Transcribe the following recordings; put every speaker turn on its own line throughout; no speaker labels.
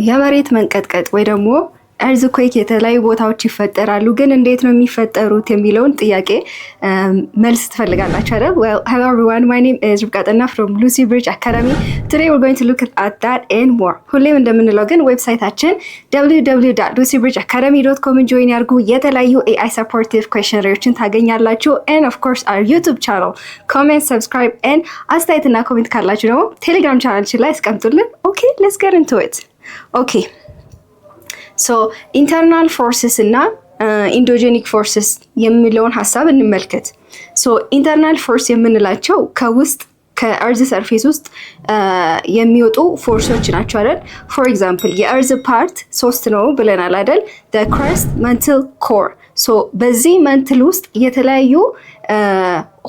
የመሬት መንቀጥቀጥ ወይ ደግሞ earthquake የተለያዩ ቦታዎች ይፈጠራሉ ግን እንዴት ነው የሚፈጠሩት የሚለውን ጥያቄ መልስ ትፈልጋላችሁ አይደል? Well, hello everyone. My name is Rukatana from Lucy Bridge Academy. Today we're going to look at that and more. ሁሌም እንደምንለው ግን ዌብሳይታችን www.lucybridgeacademy.com join ያርጉ። የተለያዩ AI supportive questionnaires ታገኛላችሁ and of course our YouTube channel. Comment, subscribe and አስተያየትና ኮሜንት ካላችሁ ደግሞ Telegram ቻናላችን ላይ አስቀምጡልን. Okay, let's get into it. Okay. So internal forces እና endogenic forces የሚለውን ሐሳብ እንመልከት። So internal force የምንላቸው ከውስጥ ከእርዝ ሰርፌስ ውስጥ የሚወጡ ፎርሶች ናቸው አይደል? For example የእርዝ ፓርት 3 ነው ብለናል አይደል? The crust, mantle, core. So በዚህ መንትል ውስጥ የተለያዩ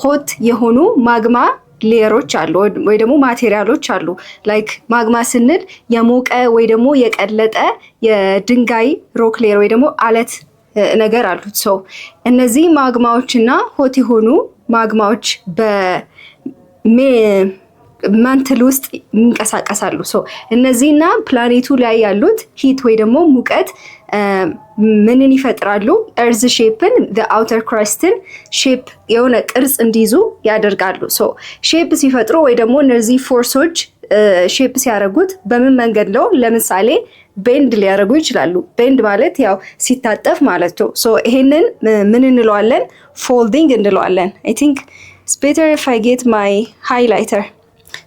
ሆት የሆኑ ማግማ ሌየሮች አሉ ወይ ደግሞ ማቴሪያሎች አሉ። ላይክ ማግማ ስንል የሞቀ ወይ ደግሞ የቀለጠ የድንጋይ ሮክ ሌየር ወይ ደግሞ አለት ነገር አሉት። ሶ እነዚህ ማግማዎችና ሆት የሆኑ ማግማዎች በመንትል ውስጥ ይንቀሳቀሳሉ። ሶ እነዚህና ፕላኔቱ ላይ ያሉት ሂት ወይ ደግሞ ሙቀት ምንን ይፈጥራሉ? እርዝ ሼፕን the outer crustን ሼፕ የሆነ ቅርጽ እንዲይዙ ያደርጋሉ። ሶ ሼፕ ሲፈጥሩ ወይ ደግሞ እነዚህ ፎርሶች ሼፕ ሲያደርጉት በምን መንገድ ነው? ለምሳሌ ቤንድ ሊያደርጉ ይችላሉ። ቤንድ ማለት ያው ሲታጠፍ ማለት ነው። ሶ ይሄንን ምን እንለዋለን? ፎልዲንግ እንለዋለን። I think it's better if I get my highlighter.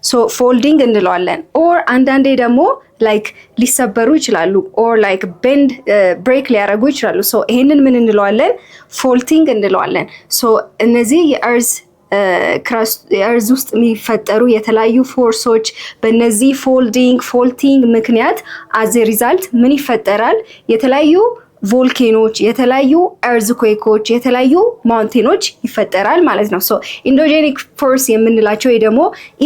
ሶ ፎልዲንግ እንለዋለን። ኦር አንዳንዴ ደግሞ ላይክ ሊሰበሩ ይችላሉ ኦር ላይክ ቤንድ ብሬክ ሊያደርጉ ይችላሉ። ሶ ይሄንን ምን እንለዋለን? ፎልቲንግ እንለዋለን። ሶ እነዚህ የእርዝ ውስጥ የሚፈጠሩ የተለያዩ ፎርሶች በእነዚህ ፎልቲንግ ምክንያት አዝ ሪዛልት ምን ይፈጠራል? የተለያዩ ቮልኬኖች፣ የተለያዩ earthquakeዎች፣ የተለያዩ ማውንቴኖች ይፈጠራል ማለት ነው። ሶ ኢንዶጄኒክ ፎርስ የምንላቸው ወይ ደግሞ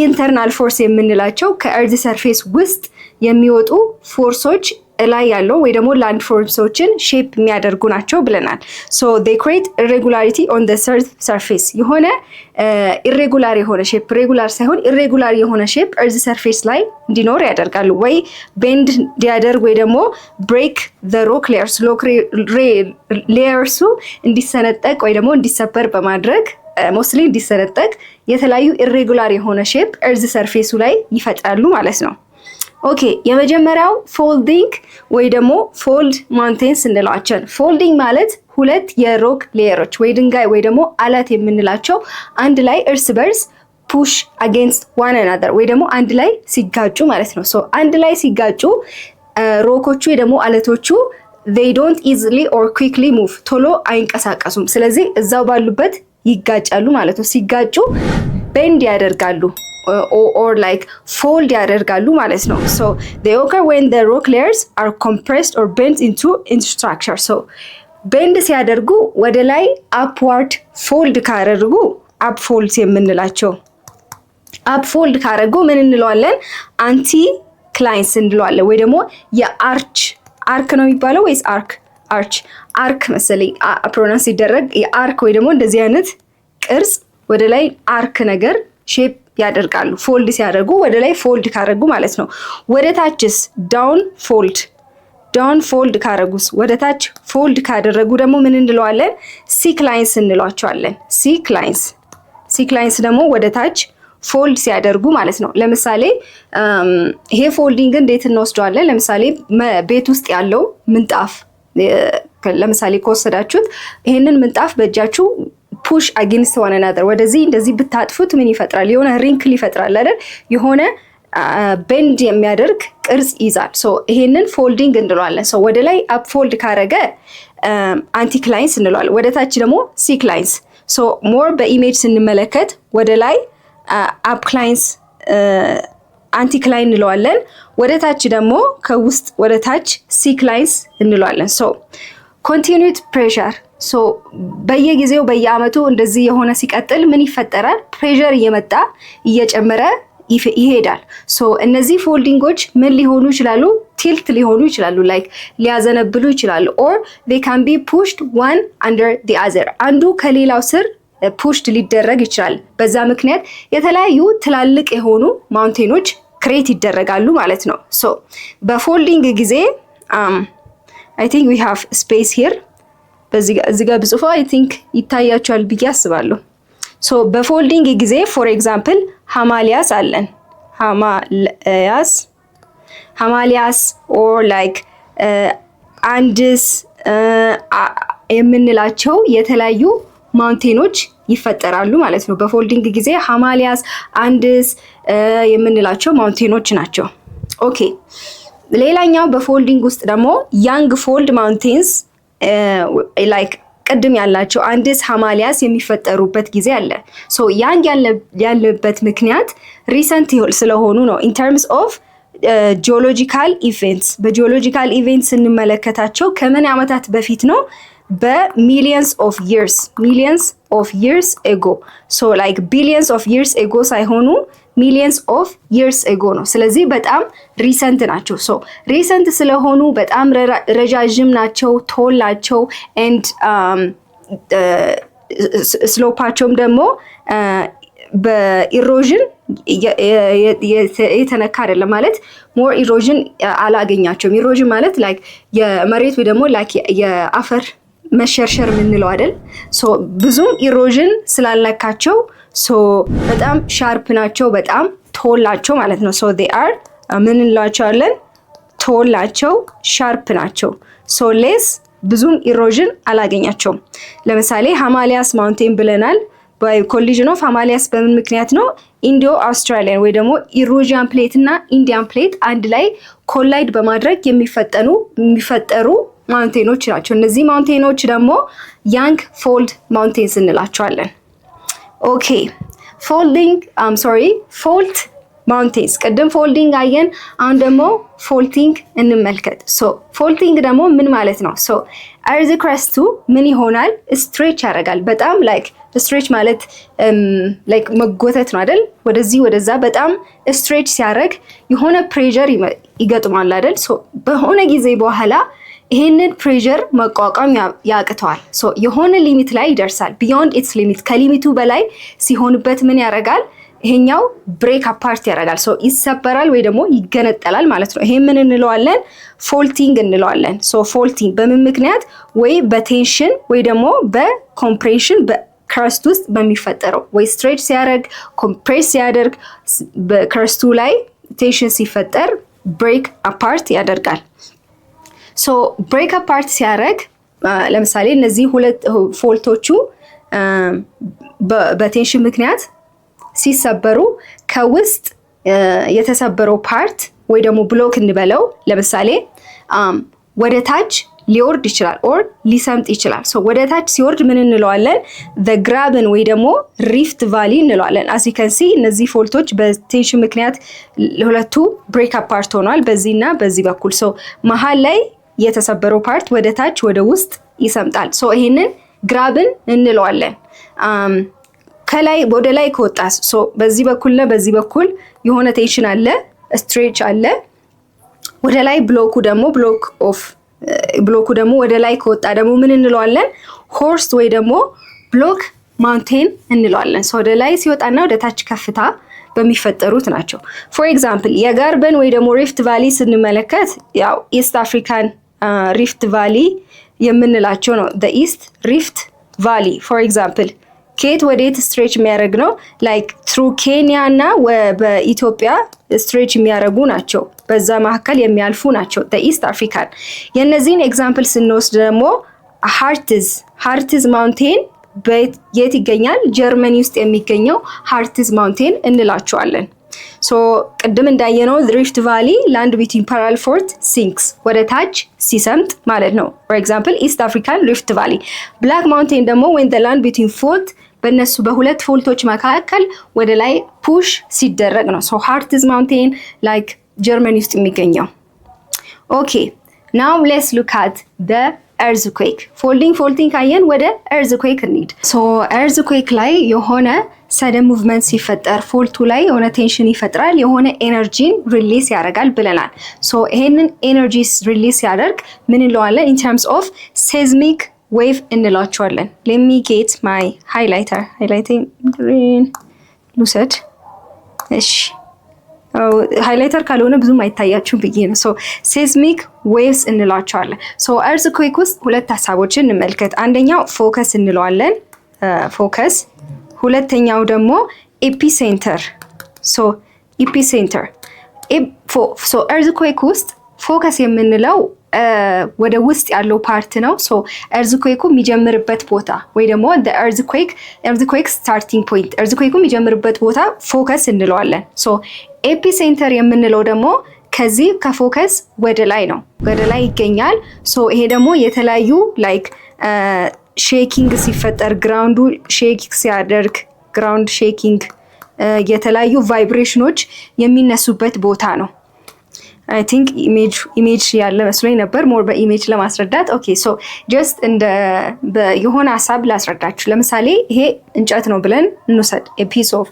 ኢንተርናል ፎርስ የምንላቸው ከእርዝ ሰርፌስ ውስጥ የሚወጡ ፎርሶች ላይ ያለው ወይ ደግሞ ላንድ ፎርሶችን ሼፕ የሚያደርጉ ናቸው ብለናል። ሶ they create irregularity on the surface የሆነ ኢሬጉላር የሆነ ሼፕ ሬጉላር ሳይሆን ኢሬጉላር የሆነ ሼፕ እርዝ ሰርፌስ ላይ እንዲኖር ያደርጋሉ። ወይ ቤንድ እንዲያደርግ ወይ ደግሞ ብሬክ the rock layers እንዲሰነጠቅ ወይ ደግሞ እንዲሰበር በማድረግ ሞስትሊ እንዲሰነጠቅ የተለያዩ ኢሬጉላር የሆነ ሼፕ እርዝ ሰርፌሱ ላይ ይፈጥራሉ ማለት ነው። ኦኬ የመጀመሪያው ፎልዲንግ ወይ ደግሞ ፎልድ ማውንቴንስ እንላቸው። ፎልዲንግ ማለት ሁለት የሮክ ሌየሮች ወይ ድንጋይ ወይ ደግሞ አለት የምንላቸው አንድ ላይ እርስ በርስ ፑሽ አጌንስት ዋን አናዘር ወይ ደግሞ አንድ ላይ ሲጋጩ ማለት ነው። ሶ አንድ ላይ ሲጋጩ ሮኮቹ ወይ ደግሞ አለቶቹ they don't easily or quickly move ቶሎ አይንቀሳቀሱም። ስለዚህ እዛው ባሉበት ይጋጫሉ ማለት ነው። ሲጋጩ ቤንድ ያደርጋሉ or like fold ያደርጋሉ ማለት ነው። So they occur when the rock layers are compressed or bent into structure. So bend ሲያደርጉ ወደ ላይ upward fold ካደረጉ up folds የምንላቸው up fold ካደረጉ ምን እንለዋለን? anticlines እንለዋለን ወይ ደግሞ የአርክ ነው የሚባለው ወይስ አርክ መሰለኝ ፕሮናንስ ሲደረግ የአርክ ወይ ደግሞ እንደዚህ አይነት ቅርጽ ወደ ላይ አርክ ነገር ሼፕ ያደርጋሉ። ፎልድ ሲያደርጉ ወደ ላይ ፎልድ ካደረጉ ማለት ነው። ወደ ታችስ ዳውን ፎልድ ካደረጉስ ወደ ታች ፎልድ ካደረጉ ደግሞ ምን እንለዋለን? ሲክላይንስ እንሏቸዋለን። ሲክላይንስ ደግሞ ወደ ታች ፎልድ ሲያደርጉ ማለት ነው። ለምሳሌ ይሄ ፎልዲንግ እንዴት እንወስደዋለን? ለምሳሌ ቤት ውስጥ ያለው ምንጣፍ ለምሳሌ ከወሰዳችሁት ይሄንን ምንጣፍ በእጃችሁ ፑሽ አጌንስት ዋን አናዘር ወደዚህ እንደዚህ ብታጥፉት ምን ይፈጥራል? የሆነ ሪንክል ይፈጥራል አይደል? የሆነ ቤንድ የሚያደርግ ቅርጽ ይዛል። ሶ ይሄንን ፎልዲንግ እንለዋለን። ሶ ወደ ላይ አፕ ፎልድ ካረገ አንቲክላይንስ እንለዋለን። ወደ ታች ደግሞ ሲክላይንስ። ሶ ሞር በኢሜጅ ስንመለከት ወደ ላይ አፕክላይንስ አንቲክላይን እንለዋለን። ወደ ታች ደግሞ ከውስጥ ወደ ታች ሲክላይንስ እንለዋለን። ሶ ኮንቲኒዩድ ፕሬሸር ሶ በየጊዜው በየአመቱ እንደዚህ የሆነ ሲቀጥል ምን ይፈጠራል? ፕሬሸር እየመጣ እየጨመረ ይሄዳል። ሶ እነዚህ ፎልዲንጎች ምን ሊሆኑ ይችላሉ? ቲልት ሊሆኑ ይችላሉ። ላይክ ሊያዘነብሉ ይችላሉ። ኦር they can be pushed one under the other አንዱ ከሌላው ስር ፑሽድ ሊደረግ ይችላል። በዛ ምክንያት የተለያዩ ትላልቅ የሆኑ ማውንቴኖች ክሬት ይደረጋሉ ማለት ነው። ሶ በፎልዲንግ ጊዜ I think we have space here በዚህ ጋር ብጽፎ I think ይታያቸዋል ብዬ አስባለሁ። ሶ በፎልዲንግ ጊዜ ፎር ኤግዛምፕል ሃማሊያስ አለን። ሃማሊያስ ኦር ላይክ አንድስ የምንላቸው የተለያዩ ማውንቴኖች ይፈጠራሉ ማለት ነው። በፎልዲንግ ጊዜ ሃማሊያስ አንድስ የምንላቸው ማውንቴኖች ናቸው። ኦኬ ሌላኛው በፎልዲንግ ውስጥ ደግሞ ያንግ ፎልድ ማውንቴንስ ላይክ ቅድም ያላቸው አንድስ ሃማሊያስ የሚፈጠሩበት ጊዜ አለ። ሶ ያንግ ያለበት ምክንያት ሪሰንት ስለሆኑ ነው። ኢን ተርምስ ኦፍ ጂኦሎጂካል ኢቨንትስ በጂኦሎጂካል ኢቨንትስ ስንመለከታቸው ከምን ዓመታት በፊት ነው? በሚሊየንስ ኦፍ ይርስ ኤጎ ሶ ላይክ ቢሊየንስ ኦፍ ይርስ ኤጎ ሳይሆኑ ሚሊየንስ ኦፍ ይርስ ኤጎ ነው። ስለዚህ በጣም ሪሰንት ናቸው። ሶ ሪሰንት ስለሆኑ በጣም ረጃጅም ናቸው፣ ቶል ናቸው ኤንድ ስሎፓቸውም ደግሞ በኢሮዥን የተነካ አይደለም ማለት ሞር ኢሮዥን አላገኛቸውም። ኢሮዥን ማለት ላይክ የመሬት ወይ ደግሞ ላይክ የአፈር መሸርሸር የምንለው አይደል? ሶ ብዙም ኢሮዥን ስላልነካቸው ሶ በጣም ሻርፕ ናቸው፣ በጣም ቶል ናቸው ማለት ነው። ሶ they are ምን እንላቸዋለን? ቶል ናቸው፣ ሻርፕ ናቸው። ሶ ሌስ ብዙም ኢሮዥን አላገኛቸውም። ለምሳሌ ሃማሊያስ ማውንቴን ብለናል። በኮሊዥን ኦፍ ሃማሊያስ በምን ምክንያት ነው? ኢንዲዮ አውስትራሊያን ወይ ደግሞ ኢሮዥያን ፕሌት እና ኢንዲያን ፕሌት አንድ ላይ ኮላይድ በማድረግ የሚፈጠሩ ማውንቴኖች ናቸው። እነዚህ ማውንቴኖች ደግሞ ያንግ ፎልድ ማውንቴንስ እንላቸዋለን። ኦኬ ፎልት ማውንቴንስ ቅድም ፎልዲንግ አየን። አሁን ደግሞ ፎልቲንግ እንመልከት። ሶ ፎልቲንግ ደግሞ ምን ማለት ነው? ሶ እርዝ ክረስቱ ምን ይሆናል? ስትሬች ያደርጋል። በጣም ላይክ ስትሬች ማለት ላይክ መጎተት ነው አይደል? ወደዚህ ወደዛ በጣም ስትሬች ሲያደርግ የሆነ ፕሬዠር ይገጥማል አይደል? ሶ በሆነ ጊዜ በኋላ ይሄንን ፕሬዠር መቋቋም ያቅተዋል። ሶ የሆነ ሊሚት ላይ ይደርሳል። ቢዮንድ ኢትስ ሊሚት ከሊሚቱ በላይ ሲሆንበት ምን ያደርጋል? ይሄኛው ብሬክ አፓርት ያደርጋል። ሶ ይሰበራል ወይ ደግሞ ይገነጠላል ማለት ነው። ይሄ ምን እንለዋለን? ፎልቲንግ እንለዋለን። ሶ ፎልቲንግ በምን ምክንያት? ወይ በቴንሽን ወይ ደግሞ በኮምፕሬሽን በክረስት ውስጥ በሚፈጠረው ወይ ስትሬች ሲያደርግ ኮምፕሬስ ሲያደርግ በክረስቱ ላይ ቴንሽን ሲፈጠር ብሬክ አፓርት ያደርጋል። ሶ ብሬክ አፓርት ሲያደርግ ለምሳሌ እነዚህ ሁለት ፎልቶቹ በቴንሽን ምክንያት ሲሰበሩ ከውስጥ የተሰበረው ፓርት ወይ ደግሞ ብሎክ እንበለው ለምሳሌ ወደ ታች ሊወርድ ይችላል ኦር ሊሰምጥ ይችላል። ሶ ወደ ታች ሲወርድ ምን እንለዋለን? the graben ወይ ደግሞ ሪፍት ቫሊ እንለዋለን። as you can see እነዚህ ፎልቶች በቴንሽን ምክንያት ሁለቱ ብሬክ አፓርት ሆኗል በዚህና በዚህ በኩል። ሶ መሃል ላይ የተሰበረው ፓርት ወደ ታች ወደ ውስጥ ይሰምጣል። ሶ ይሄንን ግራብን እንለዋለን። ከላይ ወደ ላይ ከወጣስ ሶ በዚህ በኩልና በዚህ በኩል የሆነ ቴንሽን አለ፣ ስትሬች አለ። ወደ ላይ ብሎኩ ደግሞ ወደ ላይ ከወጣ ደግሞ ምን እንለዋለን? ሆርስት ወይ ደግሞ ብሎክ ማውንቴን እንለዋለን። ሶ ወደ ላይ ሲወጣና ወደ ታች ከፍታ በሚፈጠሩት ናቸው። ፎር ኤግዛምፕል የጋርበን ወይ ደግሞ ሪፍት ቫሊ ስንመለከት ያው ኢስት አፍሪካን ሪፍት ቫሊ የምንላቸው ነው። the ኢስት ሪፍት ቫሊ ፎር ኤግዛምፕል ከየት ወዴት ስትሬች የሚያደርግ ነው? ላይክ ትሩ ኬንያ እና በኢትዮጵያ ስትሬች የሚያደርጉ ናቸው። በዛ መካከል የሚያልፉ ናቸው ኢስት አፍሪካን። የእነዚህን ኤግዛምፕል ስንወስድ ደግሞ ሃርትዝ ማውንቴን የት ይገኛል? ጀርመኒ ውስጥ የሚገኘው ሃርትዝ ማውንቴን እንላቸዋለን። ሶ ቅድም እንዳየነው ሪፍት ቫሊ ላንድ ቢትዊን ፓራል ፎርት ሲንክስ ወደ ታች ሲሰምጥ ማለት ነው። ፎር ኤግዛምፕል ኢስት አፍሪካን ሪፍት ቫሊ። ብላክ ማውንቴን ደግሞ ዌን ዘ ላንድ ቢትዊን ፎልት በእነሱ በሁለት ፎልቶች መካከል ወደ ላይ ፑሽ ሲደረግ ነው። ሶ ሃርትዝ ማውንቴን ላይክ ጀርመኒ ውስጥ የሚገኘው። ኦኬ ናው ሌትስ ሉክ አት ዘ ኤርዝኩዌክ። ፎልዲንግ ካየን ወደ ኤርዝኩዌክ እንሂድ። ሶ ኤርዝኩዌክ ላይ የሆነ ሰደን ሙቭመንት ሲፈጠር ፎልቱ ላይ የሆነ ቴንሽን ይፈጥራል፣ የሆነ ኤነርጂን ሪሊስ ያደርጋል ብለናል። ሶ ይሄንን ኤነርጂ ሪሊስ ያደርግ ምን እንለዋለን? ኢን ተርምስ ኦፍ ሴዝሚክ ዌቭ እንላቸዋለን። ሌት ሚ ጌት ማይ ሃይላይቲንግ ግሪን ልውሰድ። እሺ ሃይላይተር ካልሆነ ብዙም አይታያችሁም ብዬ ነው። ሶ ሴዝሚክ ዌቭስ እንላቸዋለን። ሶ እርዝኩዌክ ውስጥ ሁለት ሀሳቦችን እንመልከት። አንደኛው ፎከስ እንለዋለን፣ ፎከስ። ሁለተኛው ደግሞ ኤፒሴንተር። ሶ ኤፒሴንተር ሶ እርዝኩዌክ ውስጥ ፎከስ የምንለው ወደ ውስጥ ያለው ፓርት ነው። ሶ እርዝኩዌኩ የሚጀምርበት ቦታ ወይ ደግሞ እርዝኩዌክ ስታርቲንግ ፖይንት፣ እርዝኩዌኩ የሚጀምርበት ቦታ ፎከስ እንለዋለን። ሶ ኤፒሴንተር የምንለው ደግሞ ከዚህ ከፎከስ ወደ ላይ ነው፣ ወደ ላይ ይገኛል። ሶ ይሄ ደግሞ የተለያዩ ላይክ ሼኪንግ ሲፈጠር፣ ግራውንዱ ሼክ ሲያደርግ፣ ግራውንድ ሼኪንግ፣ የተለያዩ ቫይብሬሽኖች የሚነሱበት ቦታ ነው። አይ ቲንክ ኢሜጅ ያለ መስሎኝ ነበር ሞር በኢሜጅ ለማስረዳት። ኦኬ ሶ ጀስት የሆነ ሀሳብ ላስረዳችሁ። ለምሳሌ ይሄ እንጨት ነው ብለን እንውሰድ፣ ፒስ ኦፍ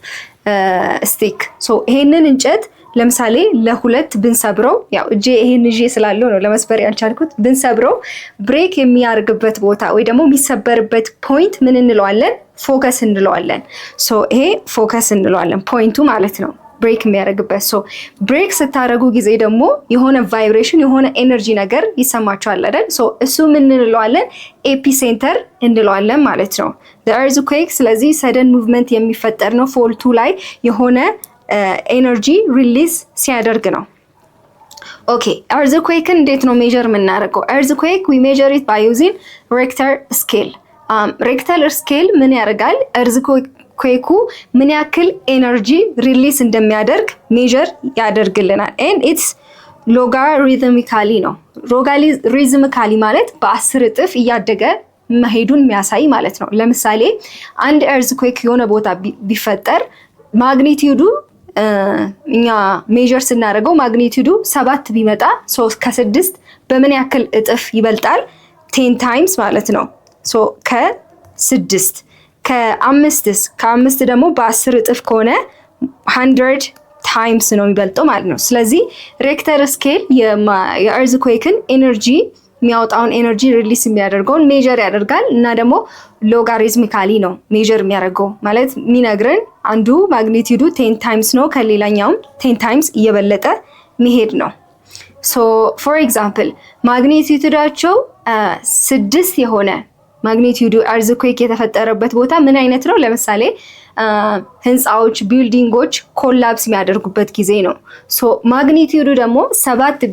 ስቲክ። ሶ ይሄንን እንጨት ለምሳሌ ለሁለት ብንሰብረው፣ ያው እጄ ይሄን ይዤ ስላለው ነው ለመስበር ያልቻልኩት፣ ብንሰብረው ብሬክ የሚያደርግበት ቦታ ወይ ደግሞ የሚሰበርበት ፖይንት ምን እንለዋለን? ፎከስ እንለዋለን። ሶ ይሄ ፎከስ እንለዋለን ፖይንቱ ማለት ነው፣ ብሬክ የሚያደርግበት። ሶ ብሬክ ስታደርጉ ጊዜ ደግሞ የሆነ ቫይብሬሽን የሆነ ኤነርጂ ነገር ይሰማችኋል አይደል? ሶ እሱ ምን እንለዋለን? ኤፒሴንተር እንለዋለን ማለት ነው እርዝኩዌክ። ስለዚህ ሰደን ሙቭመንት የሚፈጠር ነው፣ ፎልቱ ላይ የሆነ ኤነርጂ ሪሊዝ ሲያደርግ ነው። ኦኬ እርዝኩዌክን እንዴት ነው ሜጀር የምናደርገው? እርዝኩዌክ ዊ ሜጀር ኢት ባይ ዩዚንግ ሬክተር ስኬል። ሬክተር ስኬል ምን ያደርጋል? እርዝኩዌኩ ምን ያክል ኤነርጂ ሪሊዝ እንደሚያደርግ ሜጀር ያደርግልናል። ኤንድ ኢትስ ሎጋሪትሚካሊ ነው። ሎጋሪትሚካሊ ማለት በ10 እጥፍ እያደገ መሄዱን የሚያሳይ ማለት ነው። ለምሳሌ አንድ እርዝኩዌክ የሆነ ቦታ ቢፈጠር ማግኒቲዩዱ እኛ ሜጀር ስናደርገው ማግኒቲዩዱ 7 ቢመጣ ከ6 በምን ያክል እጥፍ ይበልጣል? 10 ታይምስ ማለት ነው። ሶ ከ6 ከ5 ደግሞ በ10 እጥፍ ከሆነ 100 ታይምስ ነው የሚበልጠው ማለት ነው። ስለዚህ ሬክተር ስኬል የእርዝኩዌክን ኤነርጂ የሚያወጣውን ኤነርጂ ሪሊስ የሚያደርገውን ሜጀር ያደርጋል እና ደግሞ ሎጋሪዝሚካሊ ነው ሜጀር የሚያደርገው ማለት የሚነግረን አንዱ ማግኒቲዩዱ 10 ታይምስ ነው፣ ከሌላኛውም 10 ታይምስ እየበለጠ መሄድ ነው። ሶ ፎር ኤግዛምፕል ማግኒቲዩዳቸው 6 የሆነ ማግኒቲዩዱ እርዝኩዌክ የተፈጠረበት ቦታ ምን አይነት ነው? ለምሳሌ ህንፃዎች፣ ቢልዲንጎች ኮላፕስ የሚያደርጉበት ጊዜ ነው። ሶ ማግኒቲዩዱ ደግሞ 7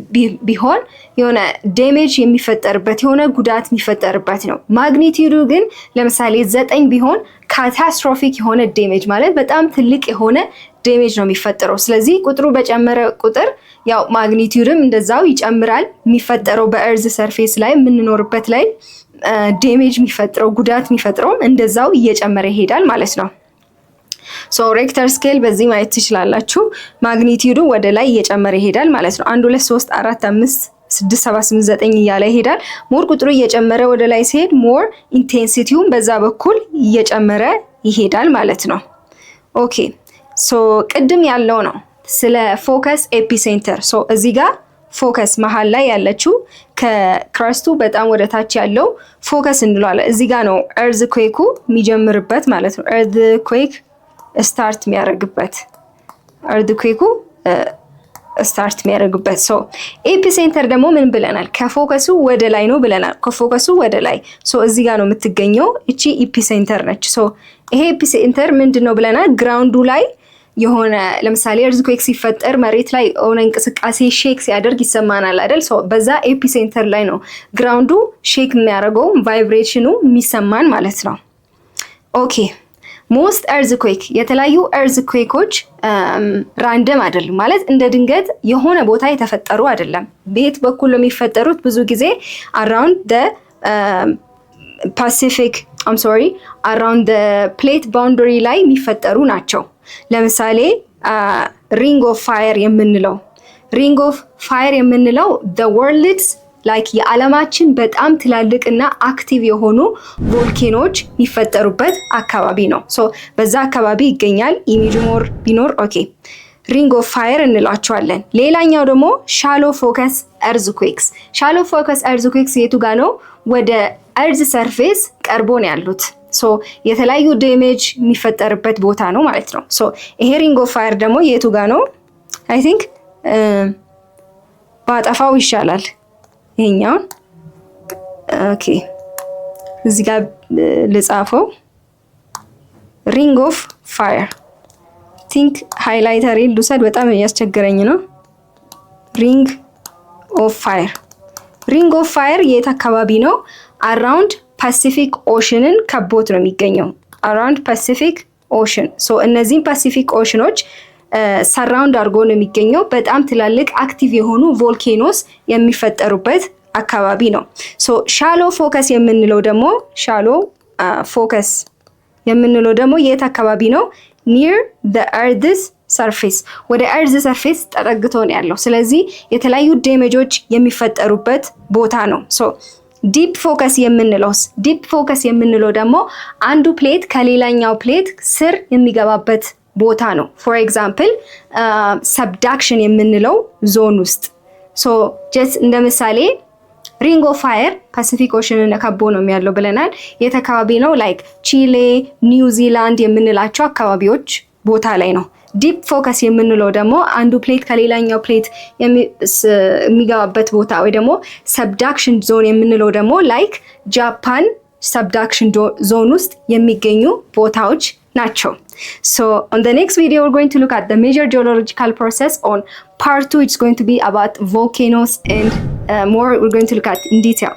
ቢሆን የሆነ ዴሜጅ የሚፈጠርበት የሆነ ጉዳት የሚፈጠርበት ነው። ማግኒቲዩዱ ግን ለምሳሌ 9 ቢሆን ካታስትሮፊክ የሆነ ዴሜጅ ማለት በጣም ትልቅ የሆነ ዴሜጅ ነው የሚፈጠረው። ስለዚህ ቁጥሩ በጨመረ ቁጥር ያው ማግኒቲዩድም እንደዛው ይጨምራል። የሚፈጠረው በእርዝ ሰርፌስ ላይ የምንኖርበት ላይ ዴሜጅ የሚፈጥረው ጉዳት የሚፈጥረውም እንደዛው እየጨመረ ይሄዳል ማለት ነው። ሶ ሬክተር ስኬል በዚህ ማየት ትችላላችሁ። ማግኒቲዩዱ ወደ ላይ እየጨመረ ይሄዳል ማለት ነው። 1 2 3 4 5 6 7 8 9 እያለ ይሄዳል። ሞር ቁጥሩ እየጨመረ ወደ ላይ ሲሄድ ሞር ኢንቴንሲቲውን በዛ በኩል እየጨመረ ይሄዳል ማለት ነው። ኦኬ ሶ ቅድም ያለው ነው ስለ ፎከስ ኤፒሴንተር። ሶ እዚህ ጋር ፎከስ መሀል ላይ ያለችው ከክራስቱ በጣም ወደ ታች ያለው ፎከስ እንለዋለን። እዚህ ጋር ነው እርዝኩዌኩ የሚጀምርበት ማለት ነው። እርዝኩዌክ ስታርት የሚያደርግበት ስታርት የሚያደርግበት። ሶ ኤፒሴንተር ደግሞ ምን ብለናል? ከፎከሱ ወደ ላይ ነው ብለናል። ከፎከሱ ወደ ላይ ሶ እዚህ ጋር ነው የምትገኘው። እቺ ኤፒሴንተር ነች። ሶ ይሄ ኤፒሴንተር ምንድን ነው ብለናል? ግራውንዱ ላይ የሆነ ለምሳሌ እርዝኩዌክ ሲፈጠር መሬት ላይ የሆነ እንቅስቃሴ ሼክ ሲያደርግ ይሰማናል አይደል? ሶ በዛ ኤፒሴንተር ላይ ነው ግራውንዱ ሼክ የሚያደርገው ቫይብሬሽኑ የሚሰማን ማለት ነው። ኦኬ ሞስት እርዝኩዌክ የተለያዩ እርዝኩዌኮች ራንደም አይደሉም ማለት እንደ ድንገት የሆነ ቦታ የተፈጠሩ አይደለም። ቤት በኩል የሚፈጠሩት ብዙ ጊዜ አራውንድ ፓሲፊክ አራውንድ ፕሌት ባውንደሪ ላይ የሚፈጠሩ ናቸው። ለምሳሌ ሪንግ ኦፍ ፋየር የምንለው the world's ላይክ የዓለማችን በጣም ትላልቅና አክቲቭ የሆኑ ቮልኬኖች የሚፈጠሩበት አካባቢ ነው። ሶ በዛ አካባቢ ይገኛል። ኢሜጅ ሞር ቢኖር ኦኬ ሪንግ ኦፍ ፋየር እንላቸዋለን። ሌላኛው ደግሞ ሻሎ ፎከስ እርዝኩዌክስ። ሻሎ ፎከስ እርዝኩዌክስ የቱ ጋ ነው? ወደ እርዝ ሰርፌስ ቀርቦ ነው ያሉት። ሶ የተለያዩ ዴሜጅ የሚፈጠርበት ቦታ ነው ማለት ነው። ሶ ይሄ ሪንግ ኦፍ ፋየር ደግሞ የቱ ጋ ነው? አይ ቲንክ ባጠፋው ይሻላል ይሄኛው። ኦኬ እዚህ ጋር ልጻፈው ሪንግ ኦፍ ፋየር። ቲንክ ሃይላይተር ልውሰድ፣ በጣም ያስቸገረኝ ነው። ሪንግ ኦፍ ፋየር። ሪንግ ኦፍ ፋየር የት አካባቢ ነው? አራውንድ ፓሲፊክ ኦሽንን ከቦት ነው የሚገኘው። አራውንድ ፓሲፊክ ኦሽን። ሶ እነዚህን ፓሲፊክ ኦሽኖች ሰራውንድ አድርጎ ነው የሚገኘው። በጣም ትላልቅ አክቲቭ የሆኑ ቮልኬኖስ የሚፈጠሩበት አካባቢ ነው። ሶ ሻሎ ፎከስ የምንለው ደግሞ የት አካባቢ ነው? ኒር ዘ ኤርዝስ ሰርፌስ፣ ወደ ኤርዝ ሰርፌስ ተጠግቶ ነው ያለው። ስለዚህ የተለያዩ ዴሜጆች የሚፈጠሩበት ቦታ ነው። ሶ ዲፕ ፎከስ የምንለው ደግሞ አንዱ ፕሌት ከሌላኛው ፕሌት ስር የሚገባበት ቦታ ነው። ፎር ኤግዛምፕል ሰብዳክሽን የምንለው ዞን ውስጥ። ሶ ጀስት እንደ ምሳሌ ሪንግ ኦፍ ፋየር ፓሲፊክ ኦሽንን ከቦ ነው ያለው ብለናል። የት አካባቢ ነው? ላይክ ቺሌ፣ ኒውዚላንድ የምንላቸው አካባቢዎች ቦታ ላይ ነው። ዲፕ ፎከስ የምንለው ደግሞ አንዱ ፕሌት ከሌላኛው ፕሌት የሚገባበት ቦታ ወይ ደግሞ ሰብዳክሽን ዞን የምንለው ደግሞ ላይክ ጃፓን ሰብዳክሽን ዞን ውስጥ የሚገኙ ቦታዎች ናቸው። So on the next video we're going to look at the major geological process. On part 2 it's going to be about volcanoes and more we're going to look at in detail.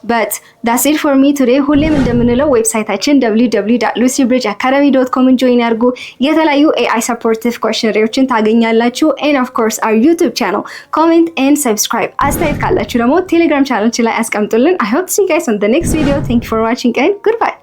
But that's it for me today. ሁሌም እንደምንለው ዌብሳይታችን www.lucybridgeacademy.com join ያርጉ። የተለያዩ AI supportive questionnaires ታገኛላችሁ. And of course our YouTube channel. Comment and subscribe. አስተያየት ካላችሁ ደግሞ ቴሌግራም ቻናላችን ላይ አስቀምጡልን. I hope to see you guys on the next video. Thank you for watching and goodbye.